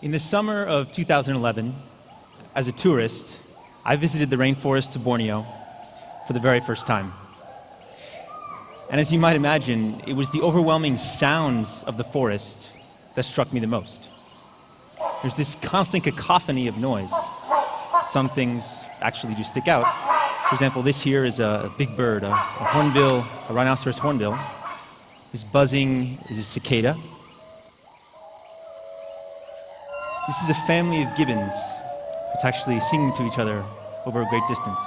In the summer of 2011, as a tourist, I visited the rainforests of Borneo for the very first time. And as you might imagine, it was the overwhelming sounds of the forest that struck me the most. There's this constant cacophony of noise. Some things actually do stick out. For example, this here is a big bird, a hornbill, a rhinoceros hornbill. This buzzing is a cicada. This is a family of gibbons that's actually singing to each other over a great distance.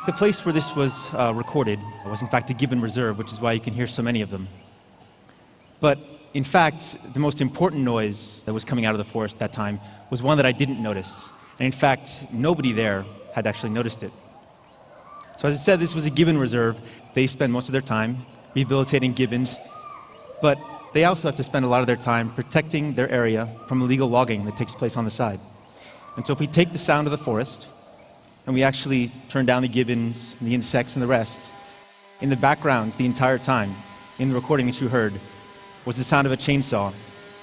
The place where this was recorded was in fact a gibbon reserve, which is why you can hear so many of them. But in fact, the most important noise that was coming out of the forest that time was one that I didn't notice. And in fact, nobody there had actually noticed it. So as I said, this was a gibbon reserve. They spend most of their time rehabilitating gibbons, but they also have to spend a lot of their time protecting their area from illegal logging that takes place on the side. And so if we take the sound of the forest, and we actually turn down the gibbons, and the insects, and the rest, in the background the entire time, in the recording that you heard, was the sound of a chainsaw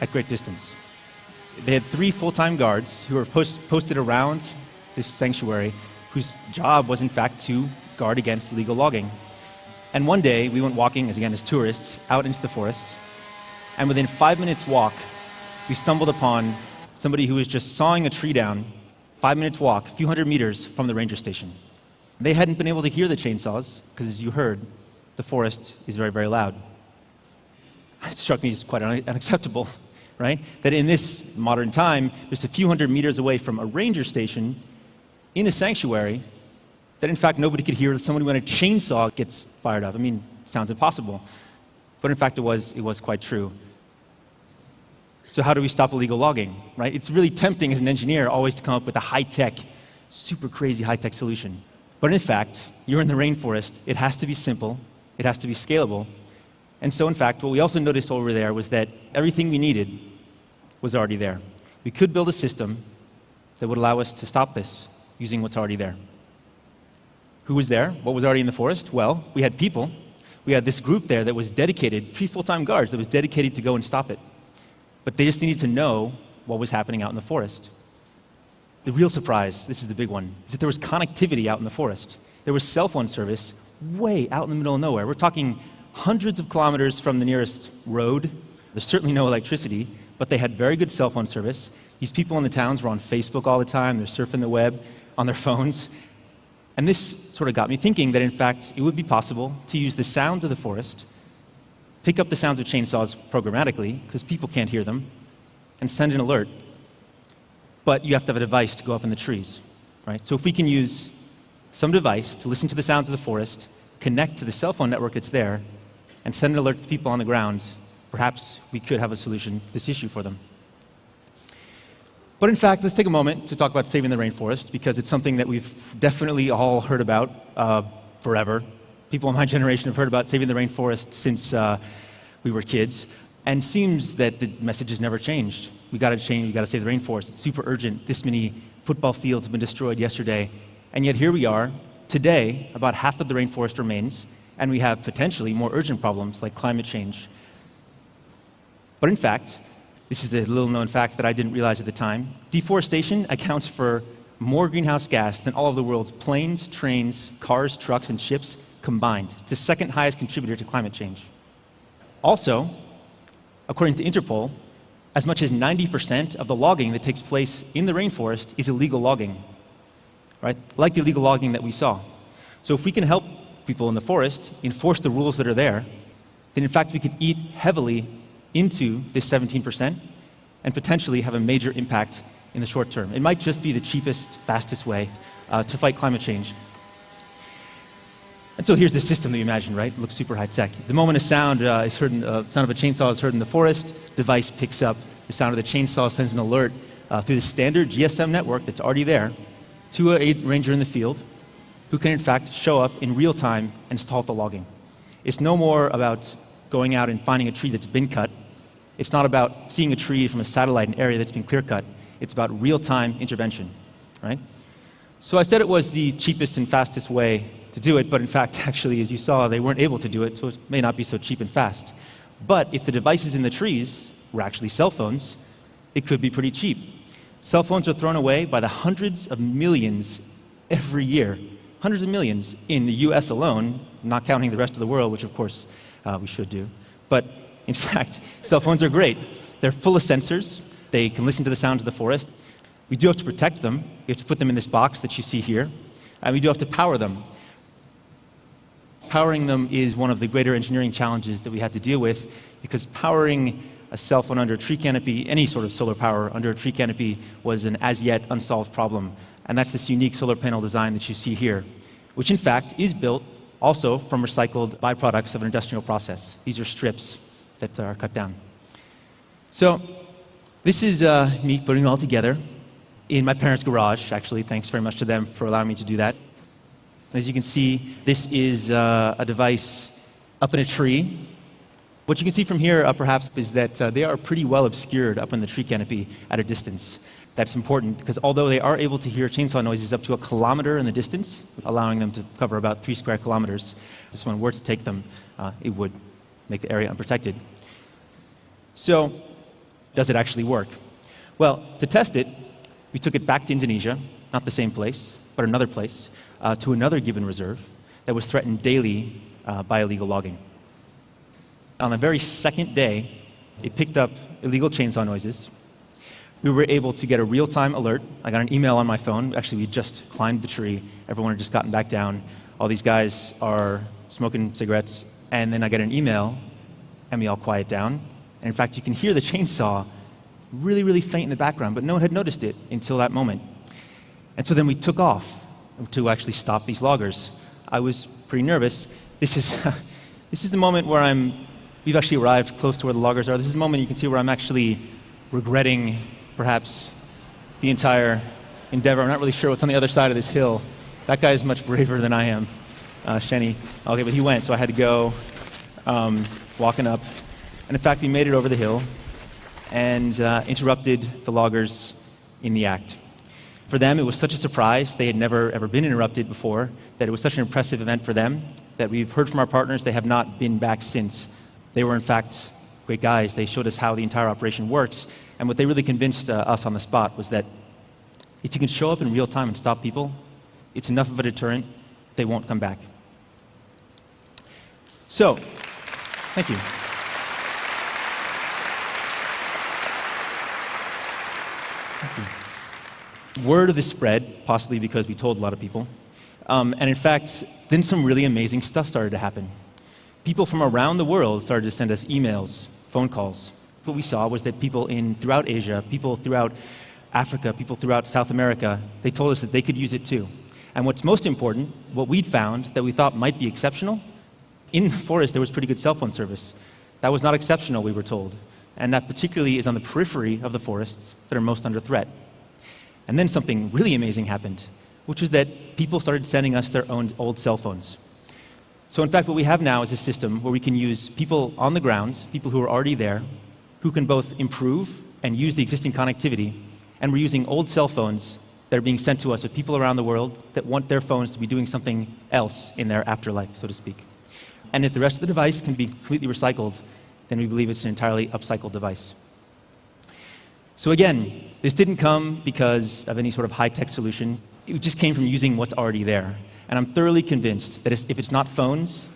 at great distance. They had 3 full-time guards who were posted around this sanctuary, whose job was in fact to guard against illegal logging. And one day we went walking, as tourists, out into the forest, and within 5 minutes walk, we stumbled upon somebody who was just sawing a tree down, 5 minutes walk, a few hundred meters from the ranger station. They hadn't been able to hear the chainsaws, because as you heard, the forest is very, very loud. It struck me as quite unacceptable, right? That in this modern time, just a few hundred meters away from a ranger station, in a sanctuary, that in fact nobody could hear someone when a chainsaw gets fired up. I mean, it sounds impossible. But in fact, it was quite true. So how do we stop illegal logging, right? It's really tempting as an engineer always to come up with a high-tech, super crazy high-tech solution. But in fact, you're in the rainforest. It has to be simple. It has to be scalable. And so in fact, what we also noticed while we were there was that everything we needed was already there. We could build a system that would allow us to stop this using what's already there. Who was there? What was already in the forest? Well, we had people. We had this group there that was dedicated, 3 full-time guards that was dedicated to go and stop it. But they just needed to know what was happening out in the forest. The real surprise, this is the big one, is that there was connectivity out in the forest. There was cell phone service way out in the middle of nowhere. We're talking hundreds of kilometers from the nearest road. There's certainly no electricity, but they had very good cell phone service. These people in the towns were on Facebook all the time. They're surfing the web on their phones. And this sort of got me thinking that in fact it would be possible to use the sounds of the forest, pick up the sounds of chainsaws programmatically, because people can't hear them, and send an alert. But you have to have a device to go up in the trees, right? So if we can use some device to listen to the sounds of the forest, connect to the cell phone network that's there, and send an alert to the people on the ground, perhaps we could have a solution to this issue for them. But in fact, let's take a moment to talk about saving the rainforest, because it's something that we've definitely all heard about forever. People in my generation have heard about saving the rainforest since we were kids, and seems that the message has never changed. We got to change, we got to save the rainforest. It's super urgent. This many football fields have been destroyed yesterday, and yet here we are. Today, about half of the rainforest remains, and we have potentially more urgent problems like climate change. But in fact, this is a little-known fact that I didn't realize at the time. Deforestation accounts for more greenhouse gas than all of the world's planes, trains, cars, trucks, and ships combined. It's the second highest contributor to climate change. Also, according to Interpol, as much as 90% of the logging that takes place in the rainforest is illegal logging, right? Like the illegal logging that we saw. So if we can help people in the forest enforce the rules that are there, then in fact we could eat heavily into this 17% and potentially have a major impact in the short term. It might just be the cheapest, fastest way to fight climate change. And so here's the system that you imagine, right? It looks super high-tech. The moment a sound is heard, sound of a chainsaw is heard in the forest, device picks up the sound of the chainsaw, sends an alert through the standard GSM network that's already there to a ranger in the field, who can in fact show up in real time and halt the logging. It's no more about going out and finding a tree that's been cut. It's not about seeing a tree from a satellite, an area that's been clear-cut. It's about real-time intervention, right? So I said it was the cheapest and fastest way to do it, but in fact, actually, as you saw, they weren't able to do it, so it may not be so cheap and fast. But if the devices in the trees were actually cell phones, it could be pretty cheap. Cell phones are thrown away by the hundreds of millions every year. Hundreds of millions in the US alone, not counting the rest of the world, which of course we should do. But in fact, cell phones are great. They're full of sensors. They can listen to the sounds of the forest. We do have to protect them. We have to put them in this box that you see here. And we do have to power them. Powering them is one of the greater engineering challenges that we had to deal with, because powering a cell phone under a tree canopy, any sort of solar power under a tree canopy, was an as yet unsolved problem. And that's this unique solar panel design that you see here, which in fact is built also from recycled byproducts of an industrial process. These are strips that are cut down. So this is me putting it all together in my parents' garage, actually. Thanks very much to them for allowing me to do that. As you can see, this is a device up in a tree. What you can see from here, perhaps, is that they are pretty well obscured up in the tree canopy at a distance. That's important because although they are able to hear chainsaw noises up to 1 kilometer in the distance, allowing them to cover about 3 square kilometers, if this one were to take them, it would make the area unprotected. So, does it actually work? Well, to test it, we took it back to Indonesia, not the same place, but another place, to another gibbon reserve that was threatened daily by illegal logging. On the very second day, it picked up illegal chainsaw noises. We were able to get a real-time alert. I got an email on my phone. Actually, we just climbed the tree. Everyone had just gotten back down. All these guys are smoking cigarettes. And then I get an email, and we all quiet down. And in fact, you can hear the chainsaw really, really faint in the background, but no one had noticed it until that moment. And so then we took off to actually stop these loggers. I was pretty nervous. This is the moment where we've actually arrived close to where the loggers are. This is the moment you can see where I'm actually regretting perhaps the entire endeavor. I'm not really sure what's on the other side of this hill. That guy is much braver than I am, Shenny. Okay, but he went, so I had to go walking up. And in fact, we made it over the hill and interrupted the loggers in the act. For them, it was such a surprise. They had never, ever been interrupted before, that it was such an impressive event for them that we've heard from our partners. They have not been back since. They were, in fact, great guys. They showed us how the entire operation works. And what they really convinced us on the spot was that if you can show up in real time and stop people, it's enough of a deterrent, they won't come back. So, thank you. Thank you. Word of this spread, possibly because we told a lot of people. And in fact, then some really amazing stuff started to happen. People from around the world started to send us emails, phone calls. What we saw was that people throughout Asia, people throughout Africa, people throughout South America, they told us that they could use it too. And what's most important, what we'd found that we thought might be exceptional, in the forest there was pretty good cell phone service. That was not exceptional, we were told. And that particularly is on the periphery of the forests that are most under threat. And then something really amazing happened, which was that people started sending us their own old cell phones. So in fact, what we have now is a system where we can use people on the ground, people who are already there, who can both improve and use the existing connectivity, and we're using old cell phones that are being sent to us with people around the world that want their phones to be doing something else in their afterlife, so to speak. And if the rest of the device can be completely recycled, then we believe it's an entirely upcycled device. So again, this didn't come because of any sort of high-tech solution. It just came from using what's already there. And I'm thoroughly convinced that if it's not phones,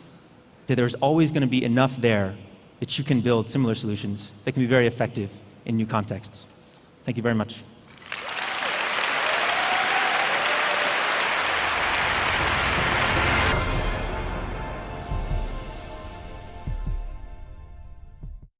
that there's always going to be enough there that you can build similar solutions that can be very effective in new contexts. Thank you very much.